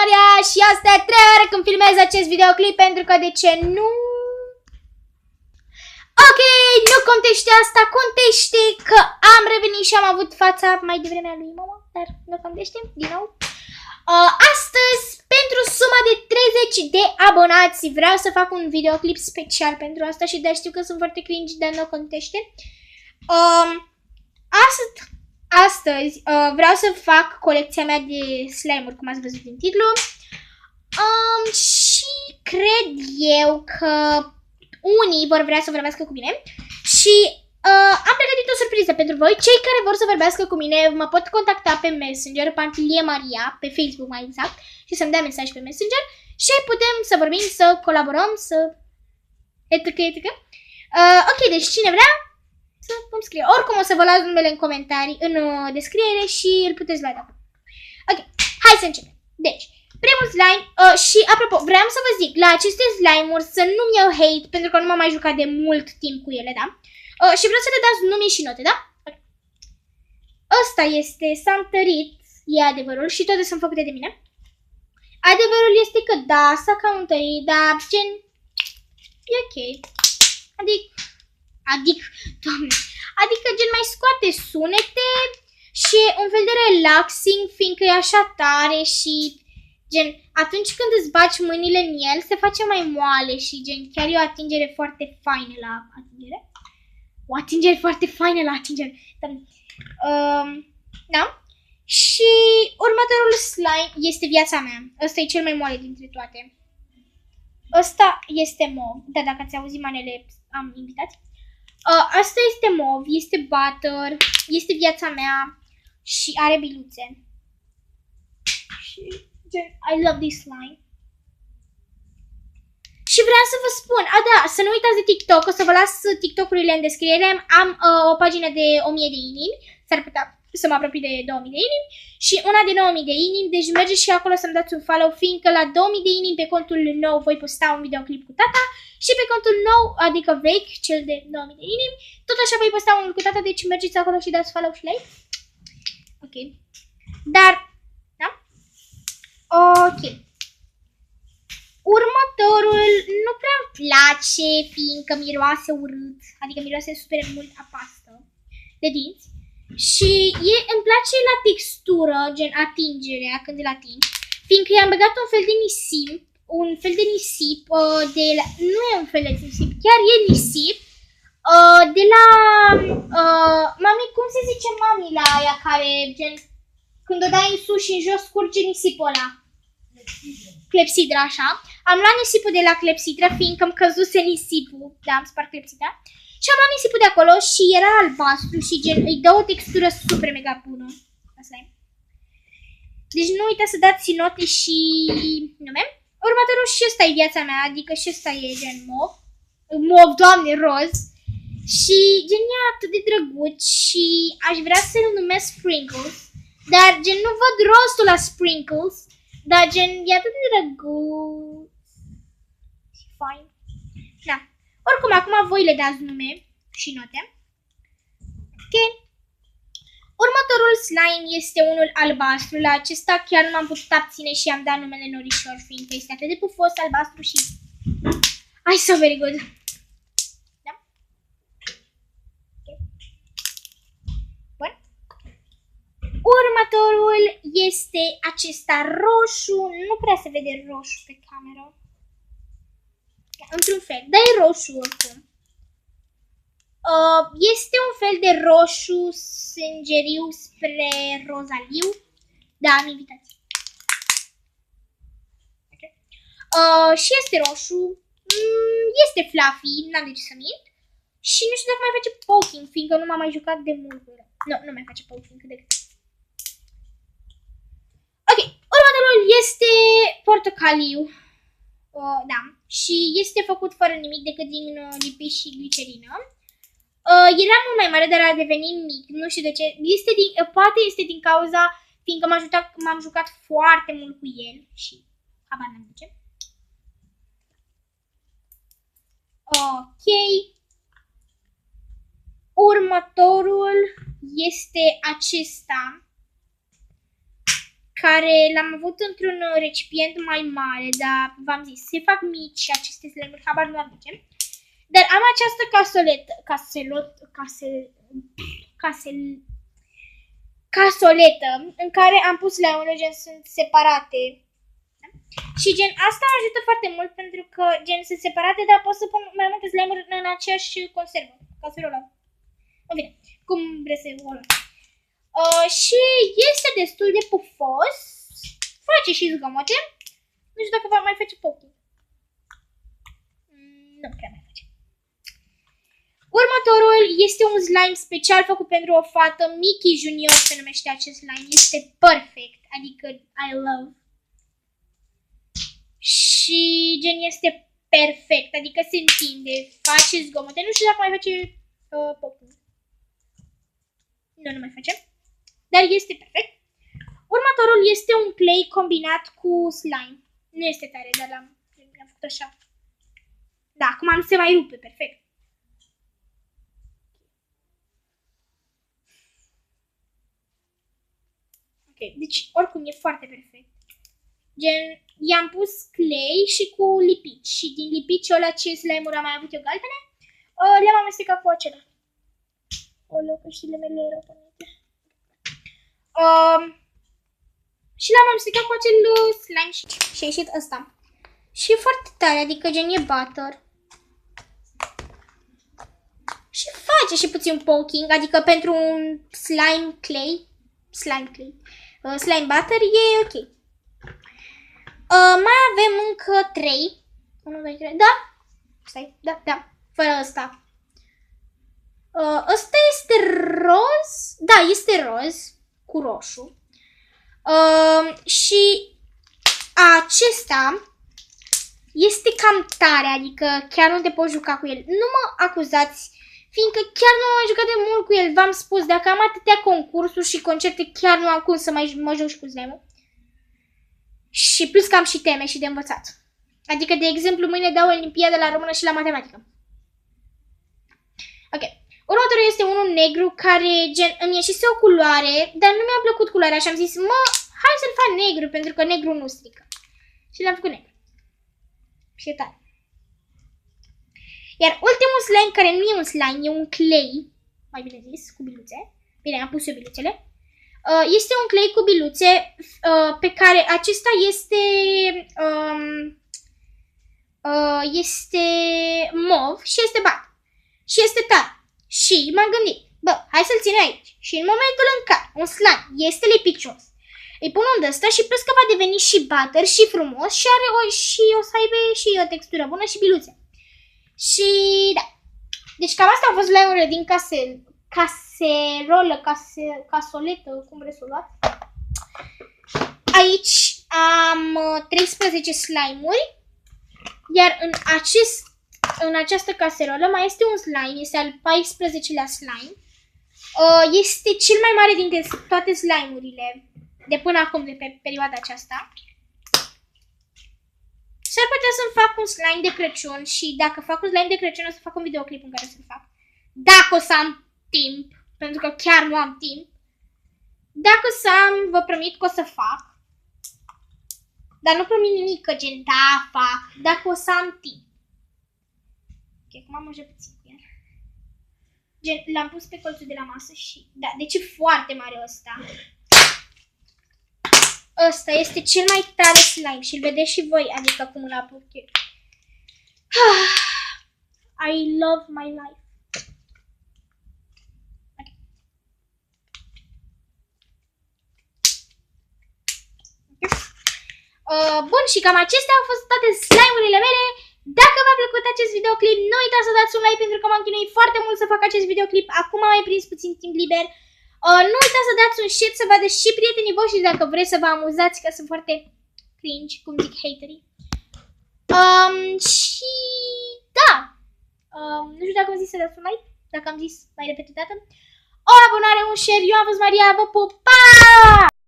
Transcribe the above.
Victoria și asta e a treia oară când filmez acest videoclip pentru că de ce nu? Ok, nu contește asta, contește că am revenit și am avut fața mai devreme a lui mama, dar nu contește, din nou. Astăzi, pentru suma de 30 de abonați, vreau să fac un videoclip special pentru asta și de știu că sunt foarte cringe, dar nu contește. Astăzi vreau să fac colecția mea de slime-uri, cum ați văzut din titlu. Și cred eu că unii vor vrea să vorbească cu mine și am pregătit o surpriză pentru voi. Cei care vor să vorbească cu mine mă pot contacta pe Messenger, Pantilie Maria, pe Facebook mai exact, și să-mi dea mesaj pe Messenger și putem să vorbim, să colaborăm, să etc. Ok, deci cine vrea să îmi scrie. Oricum o să vă las numele în comentarii, în descriere și îl puteți lua de acolo. Ok, hai să începem. Deci, primul slime, și apropo, vreau să vă zic, la aceste slime-uri să nu-mi iau hate, pentru că nu m-am mai jucat de mult timp cu ele, da? Și vreau să le dați nume și note, da? Ăsta este, s-a întărit, e adevărul și toate sunt făcute de mine. Adevărul este că da, s-a cam întărit, dar gen, e ok. Adică gen mai scoate sunete și e un fel de relaxing, fiindcă e așa tare și gen, atunci când îți baci mâinile în el, se face mai moale și gen, chiar e o atingere foarte faină la atingere. O atingere foarte faină la atingere. Da? Și următorul slime este viața mea. Ăsta e cel mai moale dintre toate. Ăsta este mov. Da, dacă ați auzit manele, am invitați. Asta este mov, este butter, este viața mea și are biluțe. Și gen, I love this slime. Și vreau să vă spun, da, să nu uitați de TikTok, o să vă las TikTok-urile în descriere, am o pagină de 1000 de inimi, s-ar putea să mă apropii de 2000 de inimi și una de 9000 de inimi, deci mergeți și acolo să-mi dați un follow, fiindcă la 2000 de inimi pe contul nou voi posta un videoclip cu tata și pe contul nou, adică vechi, cel de 9000 de inimi, tot așa voi posta unul cu tata, deci mergeți acolo și dați follow și like. Ok. Dar, da? Ok. Următorul nu prea îmi place, fiindcă miroase urât, adică miroase super mult a pastă de dinți. Și îmi place la textură, gen atingerea, când îl atingi, fiindcă i-am băgat un fel de nisip, nu e un fel de nisip, chiar e nisip, de la, mami, cum se zice mami la aia care, gen, când o dai în sus și în jos curge nisipul ăla? Clepsidra, așa. Am luat nisipul de la clepsidra, fiindcă îmi căzuse nisipul, da, am spart clepsidra. Și am luat nisipul de acolo și era albastru și gen, îi dă o textură super mega bună. Asta e. Deci nu uitați să dați note și nume. Următorul și ăsta e viața mea, adică și ăsta e gen mov. Mov, doamne, roz. Și gen e atât de drăguț și aș vrea să-l numesc Sprinkles. Dar gen nu văd rostul la Sprinkles. Dar gen e atât de drăguț. Și fain. Da. Oricum, acum voi le dați nume și note. Ok. Următorul slime este unul albastru. La acesta chiar nu m-am putut abține și am dat numele Norișor, fiindcă este atât de pufos, albastru și... I so very good. Da? Okay. Bun. Următorul este acesta roșu. Nu prea se vede roșu pe cameră. Într-un fel, dar e roșu oricum. Este un fel de roșu sângeriu spre rozaliu. Da, am invitați. Okay. Și este roșu. Este fluffy, n-am de ce să mint. Și nu știu dacă mai face poking, fiindcă nu m-am mai jucat de mult. Nu mai face poking cât de cât. Ok, următorul este portocaliu. Da. Și este făcut fără nimic decât din lipiș și glicerină. Era mult mai mare, dar a devenit mic. Nu știu de ce. Poate este din cauza, fiindcă m-am jucat foarte mult cu el și habar n-am de ce. Ok. Următorul este acesta, care l-am avut într-un recipient mai mare, dar v-am zis, se fac mici aceste slime-uri, habar nu am ce. Dar am această casoletă în care am pus slime-urile, gen sunt separate. Și gen asta mă ajută foarte mult pentru că gen sunt separate, dar pot să pun mai multe slime-uri în aceeași conservă, caserolă. În fine, cum vreți să o luați. Și este destul de pufos, face și zgomote. Nu știu dacă va mai face poking. Nu prea mai face. Următorul este un slime special făcut pentru o fată, Mickey Junior se numește acest slime, este perfect, adică I love. Și gen este perfect, adică se întinde, face zgomote, nu știu dacă mai face poking. Nu mai face, dar este perfect. Următorul este un clay combinat cu slime, nu este tare, dar l-am făcut așa. Da, acum nu se mai rupe, perfect. Ok, deci oricum e foarte perfect. Gen, i-am pus clay și cu lipici și din lipiciul ăla ce slime-uri am mai avut eu galbene, le-am amestecat cu acela. Oleu, căștile mele erau păminte. Și l-am amestecat cu acel slime și a ieșit ăsta. Și e foarte tare, adică gen e butter. Și face și puțin poking, adică pentru un slime butter e ok. Mai avem încă 3. 1, 2, 3, da? Stai, da, fără ăsta. Ăsta este roz, da, este roz cu roșu. Și acesta este cam tare, adică chiar nu te poți juca cu el. Nu mă acuzați, fiindcă chiar nu m-am jucat de mult cu el. V-am spus, dacă am atâtea concursuri și concerte, chiar nu am cum să mă joc și cu slime-ul. Și plus că am și teme și de învățat. Adică, de exemplu, mâine dau olimpiada la română și la matematică. Ok. Următorul este unul negru care, gen, îmi ieșise o culoare, dar nu mi-a plăcut culoarea și am zis, hai să-l fac negru, pentru că negru nu strică. Și l-am făcut negru. Și e tare. Iar ultimul slime, care nu e un slime, e un clay, mai bine zis, cu biluțe. Bine, am pus eu biluțele. Este un clay cu biluțe pe care acesta este mov și este bat. Și este tare. Și m-am gândit, hai să-l țin aici. Și în momentul în care un slime este lipicios, îi pun unde ăsta și plus că va deveni și butter și frumos și și o să aibă și o textură bună și biluțe. Și da. Deci cam astea au fost slime-urile din casoletă, cum vreți să o luați. Aici am 13 slime-uri, iar în această caserolă mai este un slime, este al 14-lea slime. Este cel mai mare dintre toate slime-urile de până acum, de pe perioada aceasta. S-ar putea să-mi fac un slime de Crăciun și dacă fac un slime de Crăciun o să fac un videoclip în care să-l fac. Dacă o să am timp, pentru că chiar nu am timp. Dacă o să am, vă promit că o să fac. Dar nu promit nimic, că gen, da, fac. Dacă o să am timp. Ok, acum am mânjat puțin cu el. Gen, l-am pus pe colțul de la masă și... Da, deci e foarte mare ăsta. Ăsta este cel mai tare slime și îl vedeți și voi, adică cum îl apuc eu. I love my life. Bun, și cam acestea au fost toate slime-urile mele. Dacă v-a plăcut acest videoclip, nu uitați să dați un like pentru că m-am chinuit foarte mult să fac acest videoclip. Acum am mai prins puțin timp liber. Nu uitați să dați un share să vadă și prietenii voștri dacă vreți să vă amuzați, că sunt foarte cringe, cum zic haterii. Și da, nu știu dacă am zis să dați un like, dacă am zis mai repede dată. O abonare, un share, eu am fost Maria, vă pup, pa!